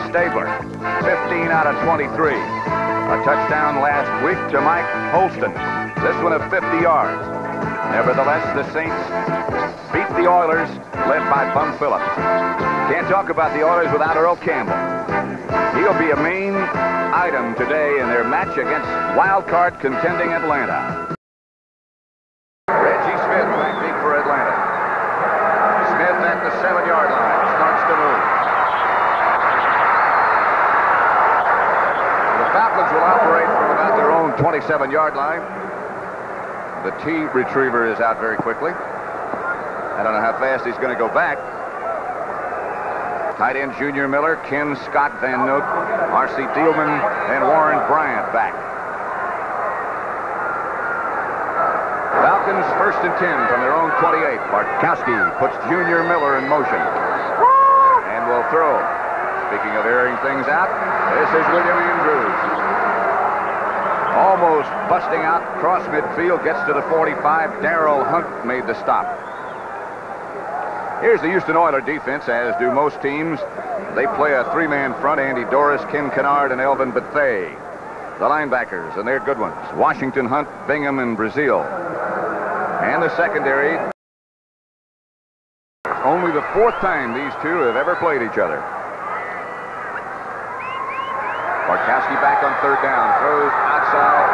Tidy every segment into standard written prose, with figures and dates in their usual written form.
Stabler. 15 out of 23. A touchdown last week to Mike Holston. This one of 50 yards. Nevertheless, the Saints beat the Oilers, led by Bum Phillips. Can't talk about the Oilers without Earl Campbell. He'll be a main item today in their match against wild-card contending Atlanta. Reggie Smith back deep for Atlanta. Smith at the 7-yard line starts to move. The Falcons will operate from about their own 27-yard line. The T retriever is out very quickly. I don't know how fast he's going to go back. Tight end Junior Miller, Ken Scott Van Noot, R.C. Thielman, and Warren Bryant back. Falcons 1st and 10 from their own 28. Bartkowski puts Junior Miller in motion and will throw. Speaking of airing things out, this is William Andrews. Almost busting out across midfield, gets to the 45. Darrell Hunt made the stop. Here's the Houston Oilers defense, as do most teams. They play a 3-man front: Andy Doris, Ken Kennard, and Elvin Bethea. The linebackers, and they're good ones: Washington, Hunt, Bingham, and Brazil. And the secondary. Only the 4th time these two have ever played each other. Bartkowski back on 3rd down, throws outside.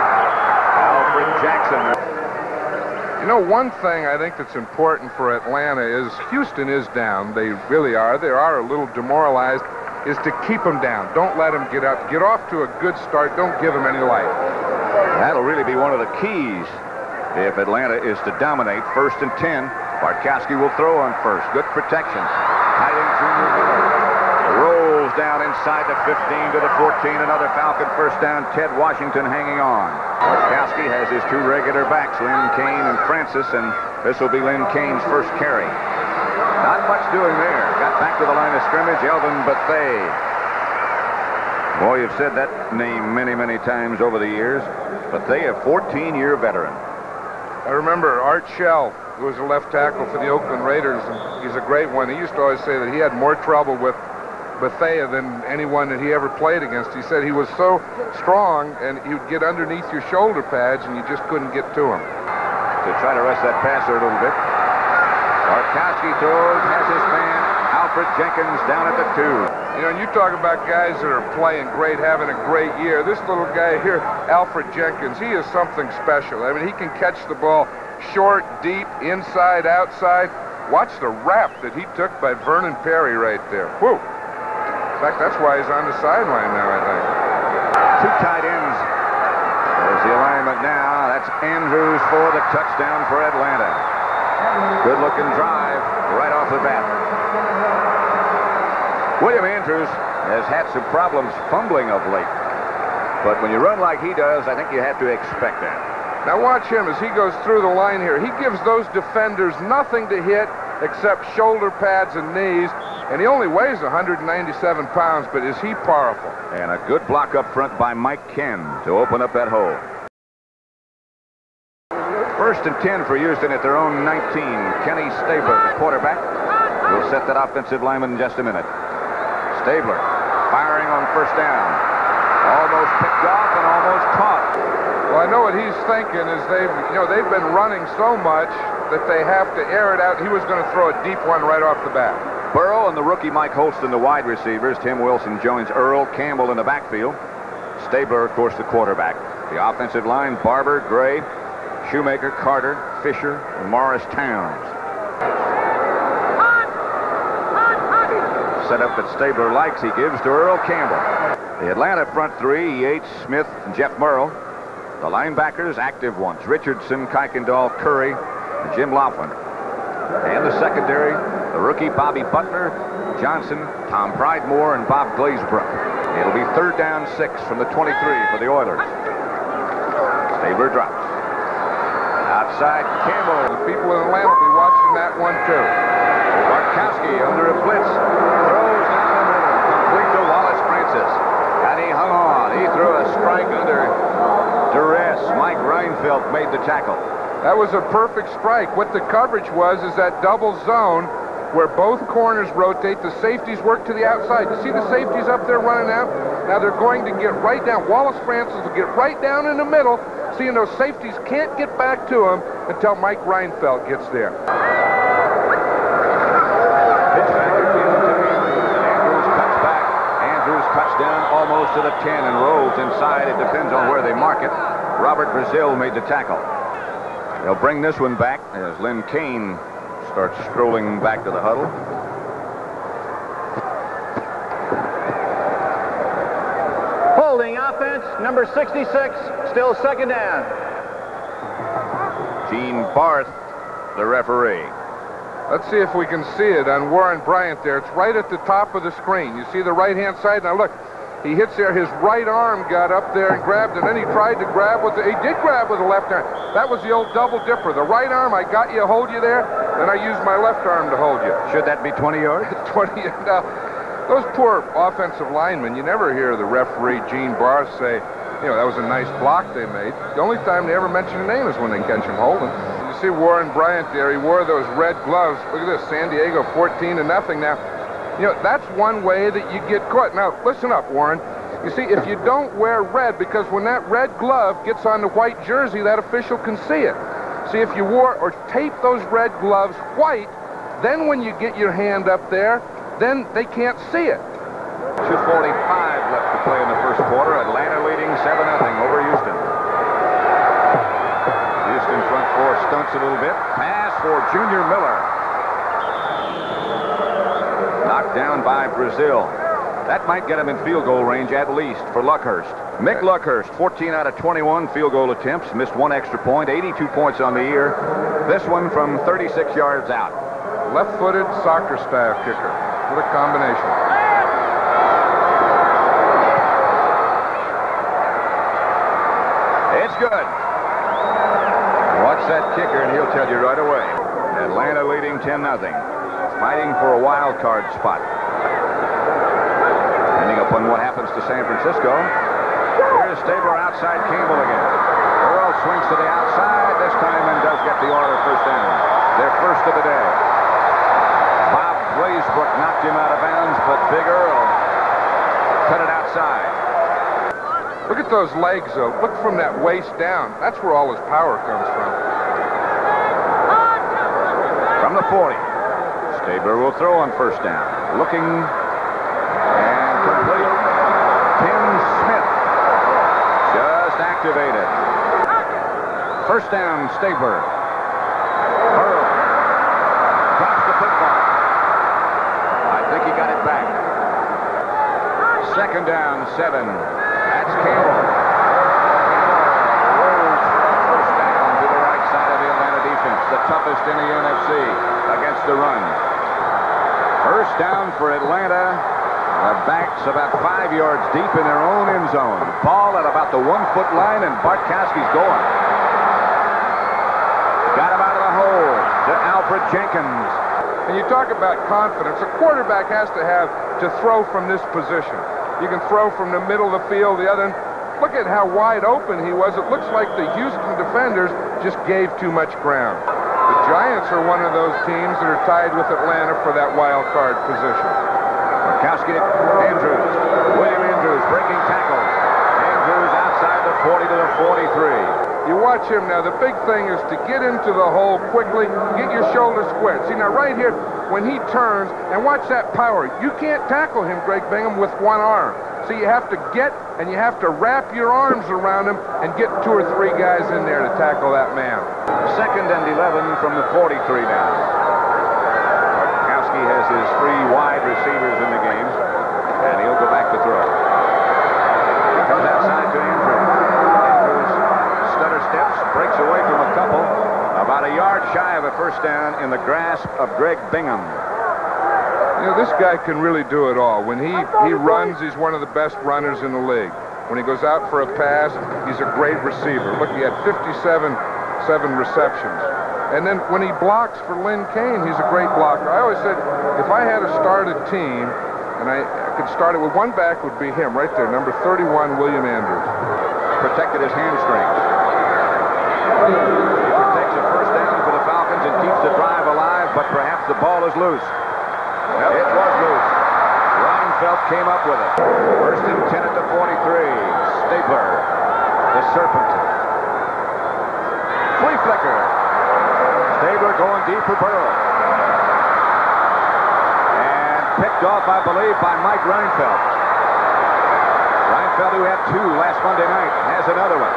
Alfred Jackson. You know, one thing I think that's important for Atlanta is Houston is down. They really are. They are a little demoralized. Is to keep them down. Don't let them get up. Get off to a good start. Don't give them any life. That'll really be one of the keys if Atlanta is to dominate. 1st and 10. Bartkowski will throw on first. Good protection. Tight end Junior Miller rolls down inside the 15 to the 14. Another Falcon 1st down. Ted Washington hanging on. Bartkowski has his 2 regular backs, Lynn Kane and Francis, and this will be Lynn Kane's first carry. Not much doing there. Got back to the line of scrimmage. Elvin Bethea. Boy, you've said that name many, many times over the years. Bethea, 14-year veteran. I remember Art Shell, who was a left tackle for the Oakland Raiders, and he's a great one. He used to always say that he had more trouble with Bethea than anyone that he ever played against. He said he was so strong, and he would get underneath your shoulder pads, and you just couldn't get to him. To try to rush that passer a little bit. Bartkowski throws, has his man, Alfred Jenkins down at the 2. You know, and you talk about guys that are playing great, having a great year. This little guy here, Alfred Jenkins, he is something special. I mean, he can catch the ball short, deep, inside, outside. Watch the rap that he took by Vernon Perry right there. Whew. In fact, that's why he's on the sideline now, I think. 2 tight ends. There's the alignment now. That's Andrews for the touchdown for Atlanta. Good-looking drive right off the bat. William Andrews has had some problems fumbling of late. But when you run like he does, I think you have to expect that. Now watch him as he goes through the line here. He gives those defenders nothing to hit except shoulder pads and knees. And he only weighs 197 pounds, but is he powerful. And a good block up front by Mike Ken to open up that hole. 1st and 10 for Houston at their own 19. Kenny Stabler, the quarterback, will set that offensive lineman in just a minute. Stabler firing on 1st down. Almost picked off and almost caught. Well, I know what he's thinking is they've been running so much that they have to air it out. He was going to throw a deep one right off the bat. Burrow and the rookie Mike Holston, the wide receivers. Tim Wilson joins Earl Campbell in the backfield. Stabler, of course, the quarterback. The offensive line: Barber, Gray, Shoemaker, Carter, Fisher, and Morris Towns. Setup that Stabler likes, he gives to Earl Campbell. The Atlanta front 3: Yates, Smith, and Jeff Murrell. The linebackers, active ones: Richardson, Kuykendall, Curry, and Jim Laughlin. And the secondary, the rookie Bobby Butler, Johnson, Tom Pridemore, and Bob Glazebrook. It'll be 3rd down 6 from the 23 for the Oilers. Stabler drops. Outside, Campbell. The people in Atlanta will be watching that one too. Bartkowski under a blitz. Throws down the middle. Complete to Wallace Francis. And he hung on. He threw a strike under duress. Mike Reinfeldt made the tackle. That was a perfect strike. What the coverage was is that double zone where both corners rotate, the safeties work to the outside. You see the safeties up there running out? Now they're going to get right down. Wallace Francis will get right down in the middle, seeing those safeties can't get back to him until Mike Reinfeldt gets there. Pitch back to Andrews cuts back. Andrews cuts down almost to the 10 and rolls inside. It depends on where they mark it. Robert Brazil made the tackle. They'll bring this one back as Lynn Kane starts strolling back to the huddle. Holding offense, number 66, still second down. Gene Barth, the referee. Let's see if we can see it on Warren Bryant there. It's right at the top of the screen. You see the right-hand side? Now look, he hits there. His right arm got up there and grabbed, and then he tried to grab with the, he did grab with the left arm. That was the old double dipper. The right arm, I got you, hold you there, then I used my left arm to hold you. Should that be 20 yards? 20. Now, those poor offensive linemen, you never hear the referee, Gene Barth, say, you know, that was a nice block they made. The only time they ever mention a name is when they catch him holding. You see Warren Bryant there, he wore those red gloves. Look at this, San Diego 14-0 now. You know, that's one way that you get caught. Now, listen up, Warren. You see, if you don't wear red, because when that red glove gets on the white jersey, that official can see it. See, if you wore or tape those red gloves white, then when you get your hand up there, then they can't see it. 2:45 left to play in the first quarter. Atlanta leading 7-0 over Houston. Houston front four stunts a little bit. Pass for Junior Miller. Knocked down by Brazil. That might get him in field goal range at least for Luckhurst. Mick Luckhurst, 14 out of 21 field goal attempts. Missed one extra point, 82 points on the year. This one from 36 yards out. Left-footed soccer style kicker. What a combination. It's good. Watch that kicker and he'll tell you right away. Atlanta leading 10-0. Fighting for a wild card spot. Depending upon what happens to San Francisco. Here's Stabler outside Campbell again. Earl swings to the outside this time and does get the order first down. Their first of the day. Bob Blaisbrook knocked him out of bounds, but Big Earl cut it outside. Look at those legs, though. Look from that waist down. That's where all his power comes from. From the 40. Stabler will throw on first down. Looking and complete. Tim Smith just activated. First down, Stabler. Earl drops the football. I think he got it back. Second down, 7. That's Campbell. Rolls first down to the right side of the Atlanta defense. The toughest in the NFC against the run. First down for Atlanta. The backs about 5 yards deep in their own end zone. Ball at about the 1-foot line, and Bartkowski's going. Got him out of the hole to Alfred Jenkins. And you talk about confidence. A quarterback has to have to throw from this position. You can throw from the middle of the field, the other. Look at how wide open he was. It looks like the Houston defenders just gave too much ground. The Giants are one of those teams that are tied with Atlanta for that wild card position. Bartkowski to Andrews. William Andrews breaking tackles. Andrews outside the 40 to the 43. You watch him now. The big thing is to get into the hole quickly, get your shoulders squared. See, now right here, when he turns, and watch that power. You can't tackle him, Greg Bingham, with one arm. So you have to get, and you have to wrap your arms around him and get 2 or 3 guys in there to tackle that man. Second and 11 from the 43 now. Bartkowski has his 3 wide receivers in the game, and he'll go back to throw. He comes outside to Andrews. Andrews stutter steps, breaks away from a couple. About a yard shy of a first down in the grasp of Greg Bingham. You know, this guy can really do it all. When he runs, he's one of the best runners in the league. When he goes out for a pass, he's a great receiver. Look, he had 57 receptions. And then when he blocks for Lynn Kane, he's a great blocker. I always said, if I had to start a team, and I could start it with one back, would be him right there, number 31, William Andrews. Protected his hamstrings. He protects a first down for the Falcons and keeps the drive alive, but but perhaps the ball is loose. Well, it was loose. Reinfeldt came up with it. First and 10 at the 43. Stabler, the Serpent. Flea flicker. Stabler going deep for Burrow. And picked off, I believe, by Mike Reinfeldt. Reinfeldt, who had 2 last Monday night, has another one.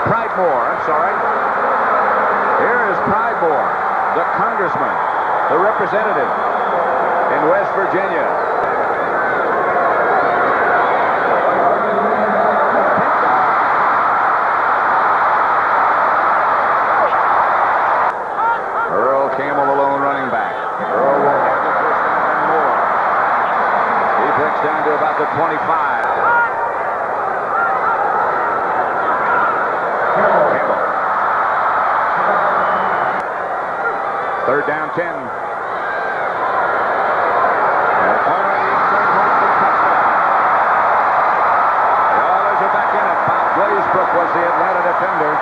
Pridemore, I'm sorry. Here is Pridemore, the congressman, the representative in West Virginia. Earl Campbell, the lone running back. Earl will have the first down and more. He breaks down to about the 25. Campbell. Third down, 10. Was the Atlanta defender,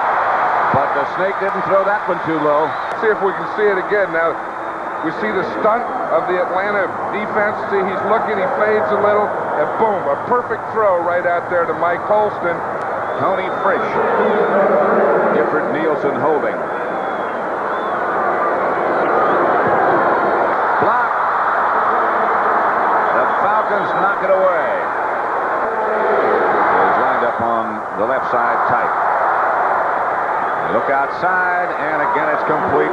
but the Snake didn't throw that one too low. See if we can see it again. Now, we see the stunt of the Atlanta defense. See, he's looking, he fades a little, and boom, a perfect throw right out there to Mike Holston. Tony Frisch, Gifford Nielsen holding. Block. The Falcons knock it away. On the left side tight. Look outside, and again it's complete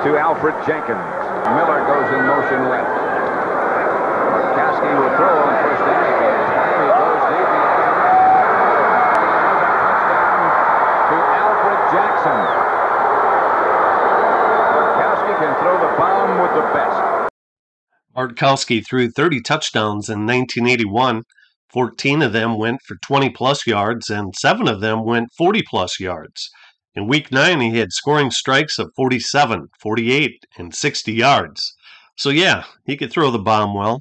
to Alfred Jenkins. Miller goes in motion left. Markowski will throw on first down. He goes deep. Touchdown to Alfred Jackson. Markowski can throw the bomb with the best. Markowski threw 30 touchdowns in 1981. 14 of them went for 20-plus yards, and 7 of them went 40-plus yards. In Week 9, he had scoring strikes of 47, 48, and 60 yards. So yeah, he could throw the bomb well.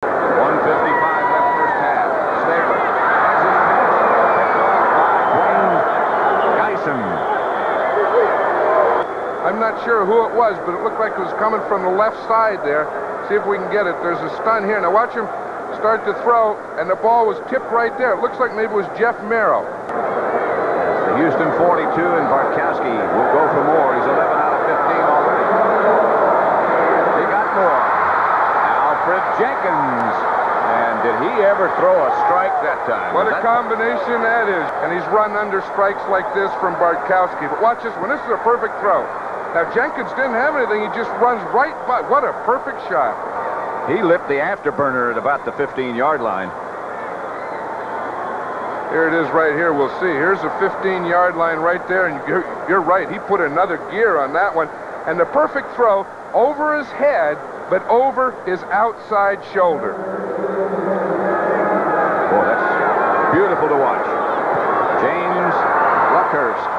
1:55 left first half. Stabler has his pass picked off by Wayne Geisen. I'm not sure who it was, but it looked like it was coming from the left side there. See if we can get it. There's a stun here. Now watch him start to throw, and the ball was tipped right there. It looks like maybe it was Jeff Merrill. The Houston 42, and Bartkowski will go for more. He's 11 out of 15 already. He got more. Alfred Jenkins. And did he ever throw a strike that time? What a combination that is. And he's run under strikes like this from Bartkowski. But watch this one. This is a perfect throw. Now, Jenkins didn't have anything. He just runs right by. What a perfect shot. He lit the afterburner at about the 15-yard line. Here it is right here. We'll see. Here's a 15-yard line right there. And you're right. He put another gear on that one. And the perfect throw over his head, but over his outside shoulder. Boy, that's beautiful to watch. James Luckhurst.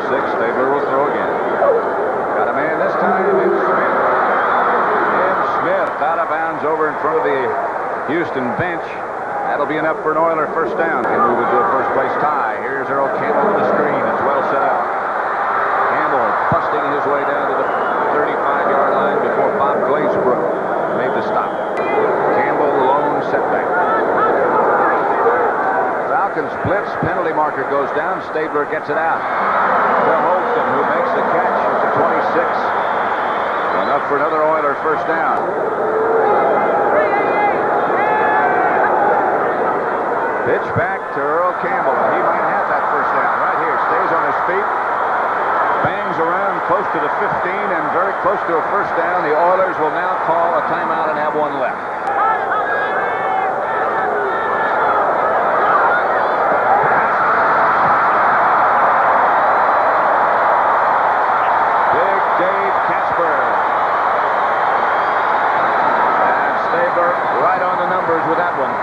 Stabler will throw again. Got a man this time. Jim Smith out of bounds over in front of the Houston bench. That'll be enough for an Oiler first down. Can move into a first place tie. Here's Earl Campbell with the screen. It's well set up. Campbell busting his way down to the 35-yard line before Bob Glazebrook made the stop. Campbell, the lone setback. Falcons blitz. Penalty marker goes down. Stabler gets it out. To Holston, who makes the catch at the 26. Enough for another Oiler first down. Pitch back to Earl Campbell, and he might have that first down right here. Stays on his feet, bangs around close to the 15 and very close to a first down. The Oilers will now call a timeout and have one left. Right on the numbers with that one.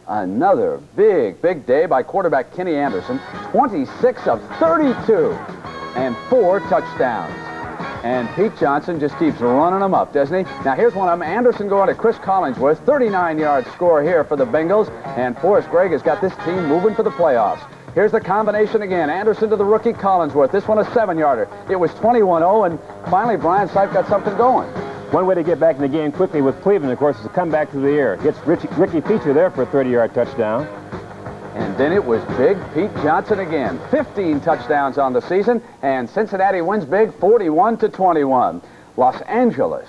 Another big day by quarterback Kenny Anderson. 26 of 32 and 4 touchdowns. And Pete Johnson just keeps running them up, doesn't he? Now, here's one of them. Anderson going to Chris Collinsworth. 39-yard score here for the Bengals. And Forrest Gregg has got this team moving for the playoffs. Here's the combination again. Anderson to the rookie Collinsworth. This one a 7-yarder. It was 21-0, and finally Brian Sipe got something going. One way to get back in the game quickly with Cleveland, of course, is to come back through the air. Hits Ricky Feature there for a 30-yard touchdown. And then it was big Pete Johnson again. 15 touchdowns on the season, and Cincinnati wins big 41-21. Los Angeles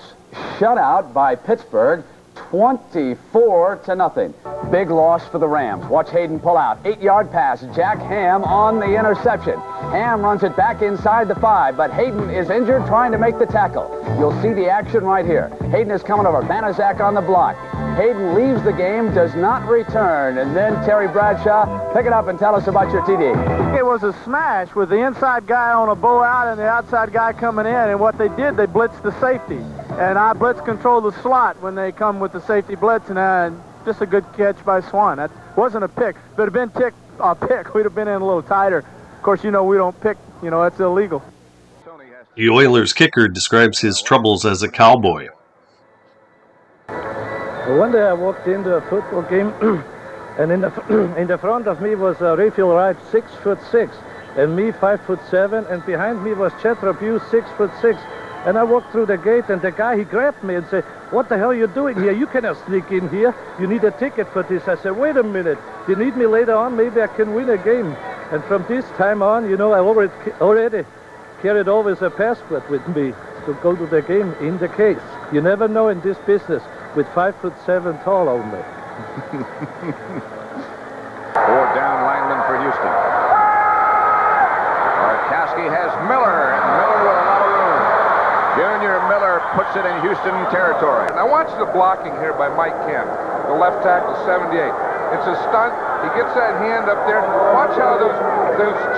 shut out by Pittsburgh 24-0. Big loss for the Rams. Watch Hayden pull out. 8-yard pass. Jack Ham on the interception. Ham runs it back inside the 5, but Hayden is injured trying to make the tackle. You'll see the action right here. Hayden is coming over. Banaszak on the block. Hayden leaves the game, does not return. And then Terry Bradshaw, pick it up and tell us about your TD. It was a smash with the inside guy on a bow out and the outside guy coming in. And what they did, they blitzed the safety. And I blitz control the slot when they come with the safety blitz. And just a good catch by Swan. That wasn't a pick. If it had been a pick, we'd have been in a little tighter. Of course, you know, we don't pick. You know, that's illegal. The Oilers kicker describes his troubles as a cowboy. One day I walked into a football game, and in the front of me was Raphael Wright, 6'6", and me 5'7", and behind me was Chet Rabu, 6'6". And I walked through the gate, and the guy, he grabbed me and said, "What the hell are you doing here? You cannot sneak in here. You need a ticket for this." I said, "Wait a minute. You need me later on. Maybe I can win a game." And from this time on, you know, I already carried always a passport with me to go to the game in the case. You never know in this business with 5'7" tall only. 4 down linemen for Houston. Barkowski has Miller, and Miller with a lot of room. Junior Miller puts it in Houston territory. Now watch the blocking here by Mike Kemp, the left tackle, 78. It's a stunt. He gets that hand up there. Watch how those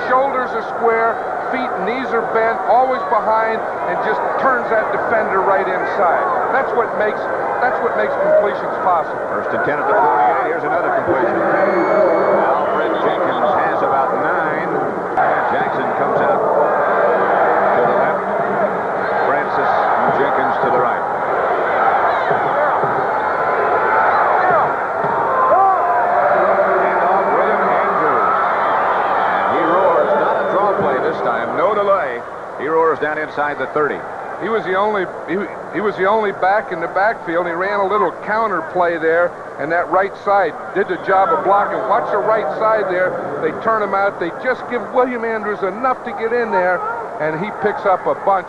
shoulders are square, feet, knees are bent, always behind, and just turns that defender right inside. That's what makes completions possible. First and 10 at the 48. Here's another completion. Alfred Jenkins has about 9. And Jackson comes out to the left. Francis Jenkins to the right. And off William Andrews. And he roars. Not a draw play this time. No delay. He roars down inside the 30. He was the only back in the backfield. He ran a little counter play there, and that right side did the job of blocking. Watch the right side there. They turn him out. They just give William Andrews enough to get in there, and he picks up a bunch.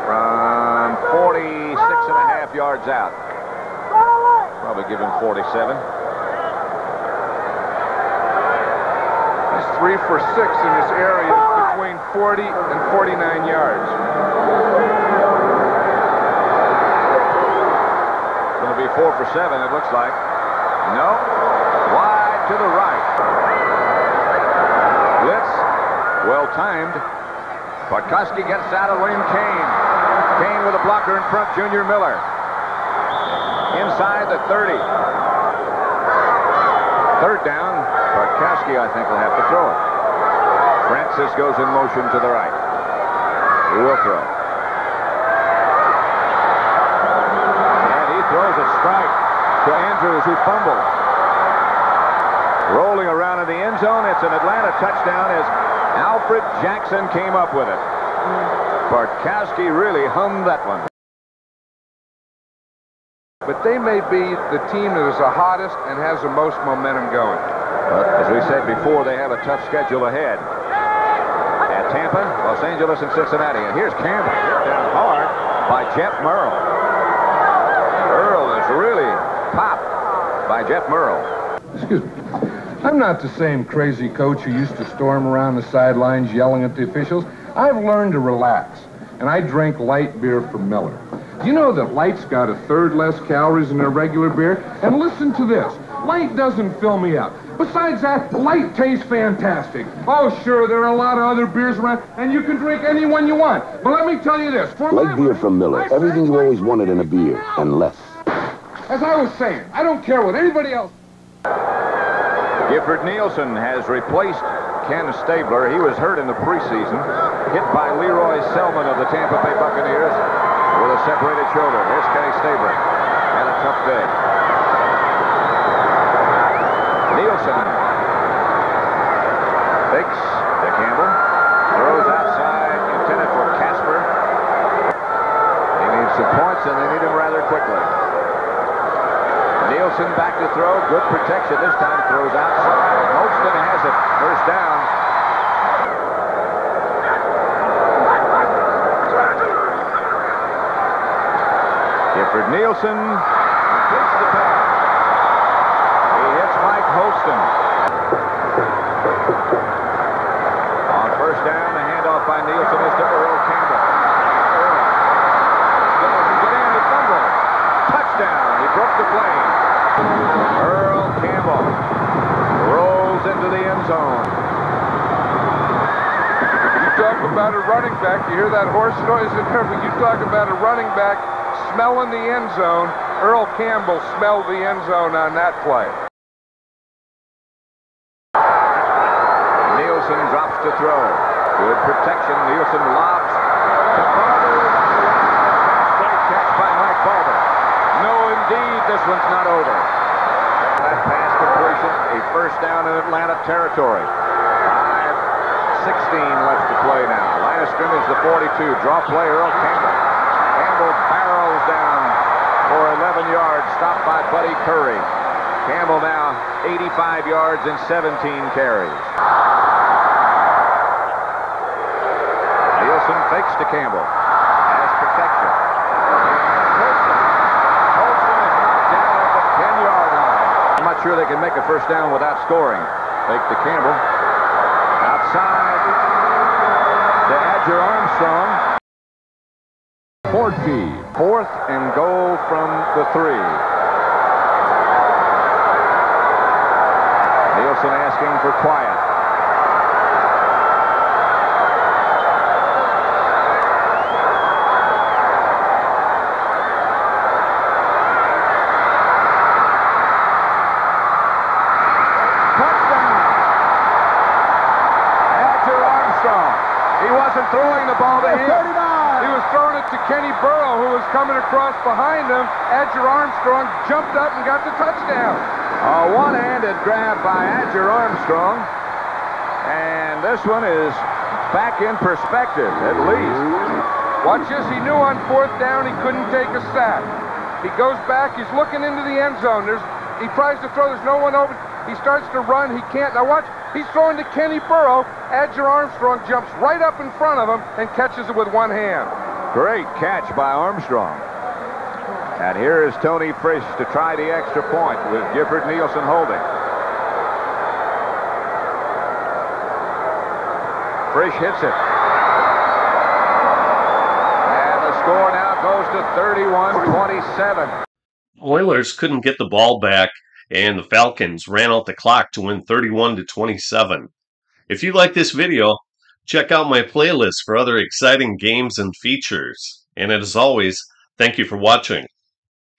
From 46.5 yards out. Probably give him 47. He's 3 for 6 in this area between 40 and 49 yards. Going to be 4 for 7, it looks like. No. Wide to the right. Blitz. Well timed. Barkowski gets out of William Kane. Kane with a blocker in front, Junior Miller. Inside the 30. Third down. Barkowski, I think, will have to throw it. Francis goes in motion to the right. He will throw. And he throws a strike to Andrews, who fumbled. Rolling around in the end zone. It's an Atlanta touchdown as Alfred Jackson came up with it. Barkowski really hummed that one. But they may be the team that is the hottest and has the most momentum going. But as we said before, they have a tough schedule ahead. At Tampa, Los Angeles, and Cincinnati. And here's Campbell hit down hard by Jeff Merle. Earl is really popped by Jeff Merle. Excuse me. I'm not the same crazy coach who used to storm around the sidelines yelling at the officials. I've learned to relax, and I drink light beer from Miller. Do you know that Light's got a third less calories than their regular beer? And listen to this. Light doesn't fill me up. Besides that, Light tastes fantastic. Oh, sure, there are a lot of other beers around, and you can drink any one you want. But let me tell you this. Light beer from Miller. Everything you always wanted in a beer, and less. As I was saying, I don't care what anybody else... Gifford Nielsen has replaced Ken Stabler. He was hurt in the preseason, hit by Leroy Selman of the Tampa Bay Buccaneers with a separated shoulder. Here's Kenny Stabler. Had a tough day. Nielsen fakes to Campbell. Throws outside, intended for Casper. He needs some points, and they need him rather quickly. Nielsen back to throw. Good protection this time. Throws outside. Holston has it. First down. Gifford Nielsen completes the pass. He hits Mike Holston. On first down, the handoff by Nielsen is to Earl Campbell. Get in, he fumbled. Touchdown. He broke the plane. Earl Campbell rolls into the end zone. You talk about a running back. You hear that horse noise in there, but you talk about a running back smelling the end zone. Earl Campbell smelled the end zone on that play. Nielsen drops to throw. Good protection. Nielsen lobs to Barber. Great catch by Mike Barber. No, indeed, this one's not over. That pass completion, a first down in Atlanta territory. 5:16 left to play now. Line of scrimmage, the 42. Draw play, Earl Campbell. Campbell barrels down for 11 yards, stopped by Buddy Curry. Campbell now 85 yards and 17 carries. Nielsen fakes to Campbell. Has protection. Holston is knocked down at the 10-yard line. I'm not sure they can make a first down without scoring. Fake to Campbell. Outside to Adger Armstrong. Ford feed. 4th and goal from the 3. Nielsen asking for quiet. Touchdown! Adger Armstrong. He wasn't throwing the ball to him. He was throwing it to Kenny Burrow, who was coming across behind him. Adger Armstrong jumped up and got the touchdown. A one-handed grab by Adger Armstrong. And this one is back in perspective, at least. Watch this. He knew on 4th down he couldn't take a sack. He goes back. He's looking into the end zone. He tries to throw. There's no one open. He starts to run. He can't. Now watch. He's throwing to Kenny Burrow. Adger Armstrong jumps right up in front of him and catches it with one hand. Great catch by Armstrong. And here is Tony Frisch to try the extra point with Gifford Nielsen holding. Frisch hits it. And the score now goes to 31-27. Oilers couldn't get the ball back, and the Falcons ran out the clock to win 31-27. If you like this video, check out my playlist for other exciting games and features. And as always, thank you for watching.